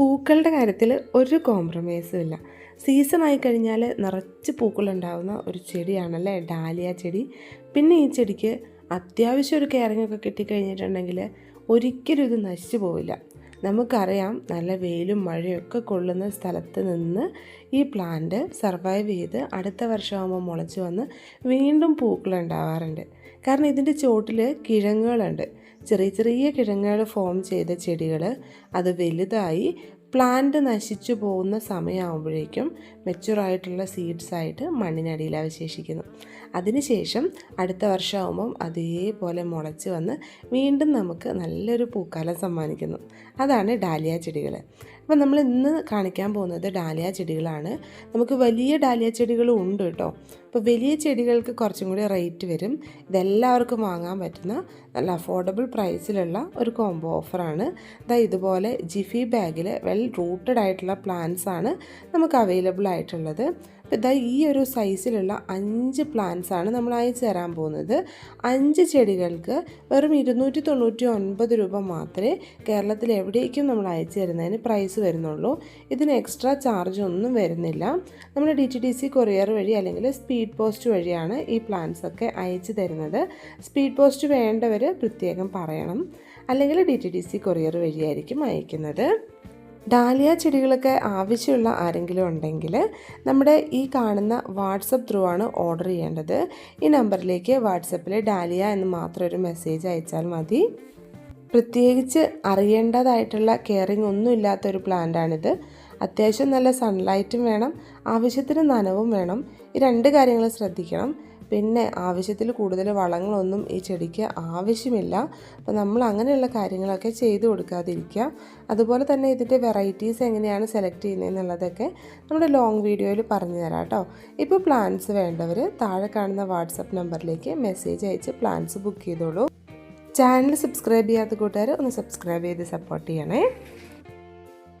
പൂക്കളുടെ കാര്യത്തിൽ ഒരു കോംപ്രമൈസും ഇല്ല. സീസൺ ആയി കഴിഞ്ഞാൽ നിറച്ച് പൂക്കളുണ്ടാകുന്ന ഒരു ചെടിയാണല്ലേ ഡാലിയ ചെടി. പിന്നെ ഈ ചെടിക്ക് അത്യാവശ്യം ഒരു കെയറിംഗ് ഒക്കെ കിട്ടിക്കഴിഞ്ഞിട്ടുണ്ടെങ്കിൽ ഒരിക്കലും ഇത് നശിച്ചു പോവില്ല. നമുക്കറിയാം, നല്ല വെയിലും മഴയൊക്കെ കൊള്ളുന്ന സ്ഥലത്ത് നിന്ന് ഈ പ്ലാന്റ് സർവൈവ് ചെയ്ത് അടുത്ത വർഷമാകുമ്പോൾ മുളച്ച് വന്ന് വീണ്ടും പൂക്കളുണ്ടാവാറുണ്ട്. കാരണം ഇതിൻ്റെ ചോട്ടിൽ കിഴങ്ങുകളുണ്ട്. ചെറിയ ചെറിയ കിഴങ്ങുകൾ ഫോം ചെയ്ത ചെടികൾ അത് വലുതായി പ്ലാന്റ് നശിച്ചു പോകുന്ന സമയമാകുമ്പോഴേക്കും മെച്ചുറായിട്ടുള്ള സീഡ്സായിട്ട് മണ്ണിനടിയിൽ അവശേഷിക്കുന്നു. അതിനുശേഷം അടുത്ത വർഷമാകുമ്പം അതേപോലെ മുളച്ച് വന്ന് വീണ്ടും നമുക്ക് നല്ലൊരു പൂക്കാലം സമ്മാനിക്കുന്നു. അതാണ് ഡാലിയ ചെടികൾ. അപ്പം നമ്മൾ ഇന്ന് കാണിക്കാൻ പോകുന്നത് ഡാലിയ ചെടികളാണ്. നമുക്ക് വലിയ ഡാലിയ ചെടികളും ഉണ്ട് കേട്ടോ. അപ്പോൾ വലിയ ചെടികൾക്ക് കുറച്ചും കൂടി റേറ്റ് വരും. ഇതെല്ലാവർക്കും വാങ്ങാൻ പറ്റുന്ന നല്ല അഫോർഡബിൾ പ്രൈസിലുള്ള ഒരു കോംബോ ഓഫറാണ്. ഇതുപോലെ ജിഫി ബാഗിൽ വെൽ റൂട്ടഡ് ആയിട്ടുള്ള പ്ലാന്റ്സ് ആണ് നമുക്ക് അവൈലബിൾ ആയിട്ടുള്ളത്. അപ്പോൾ ഈ ഒരു സൈസിലുള്ള 5 പ്ലാന്റ്സ് ആണ് നമ്മൾ അയച്ചു തരാൻ പോകുന്നത്. 5 ചെടികൾക്ക് വെറും 299 രൂപ മാത്രമേ കേരളത്തിൽ എവിടേക്കും നമ്മൾ അയച്ചു തരുന്നതിന് പ്രൈസ് വരുന്നുള്ളൂ. ഇതിന് എക്സ്ട്രാ ചാർജ് ഒന്നും വരുന്നില്ല. നമ്മൾ DTDC കൊറിയർ വഴി അല്ലെങ്കിൽ സ്പീഡ് പോസ്റ്റ് വഴിയാണ് ഈ പ്ലാന്റ്സ് ഒക്കെ അയച്ചു തരുന്നത്. സ്പീഡ് പോസ്റ്റ് വേണ്ടവർ പ്രത്യേകം പറയണം, അല്ലെങ്കിൽ DTDC കൊറിയർ വഴിയായിരിക്കും അയക്കുന്നത്. ഡാലിയ ചെടികളൊക്കെ ആവശ്യമുള്ള ആരെങ്കിലും ഉണ്ടെങ്കിൽ നമ്മുടെ ഈ കാണുന്ന വാട്സപ്പ് ത്രൂ ആണ് ഓർഡർ ചെയ്യേണ്ടത്. ഈ നമ്പറിലേക്ക് വാട്സപ്പിൽ ഡാലിയ എന്ന് മാത്രം ഒരു മെസ്സേജ് അയച്ചാൽ മതി. പ്രത്യേകിച്ച് അറിയേണ്ടതായിട്ടുള്ള കെയറിങ് ഒന്നും ഇല്ലാത്തൊരു പ്ലാന്റാണിത്. അത്യാവശ്യം നല്ല സൺലൈറ്റും വേണം, ആവശ്യത്തിന് നനവും വേണം. ഈ 2 കാര്യങ്ങൾ ശ്രദ്ധിക്കണം. പിന്നെ ആവശ്യത്തിൽ കൂടുതൽ വളങ്ങളൊന്നും ഈ ചെടിക്ക് ആവശ്യമില്ല. അപ്പോൾ നമ്മൾ അങ്ങനെയുള്ള കാര്യങ്ങളൊക്കെ ചെയ്തു കൊടുക്കാതിരിക്കുക. അതുപോലെ തന്നെ ഇതിൻ്റെ വെറൈറ്റീസ് എങ്ങനെയാണ് സെലക്ട് ചെയ്യുന്നതെന്നുള്ളതൊക്കെ നമ്മുടെ ലോങ് വീഡിയോയിൽ പറഞ്ഞു തരാം കേട്ടോ. ഇപ്പോൾ പ്ലാന്റ്സ് വേണ്ടവർ താഴെ കാണുന്ന വാട്സപ്പ് നമ്പറിലേക്ക് മെസ്സേജ് അയച്ച് പ്ലാന്റ്സ് ബുക്ക് ചെയ്തോളൂ. ചാനൽ സബ്സ്ക്രൈബ് ചെയ്യാത്ത കൂട്ടുകാർ ഒന്ന് സബ്സ്ക്രൈബ് ചെയ്ത് സപ്പോർട്ട് ചെയ്യണേ.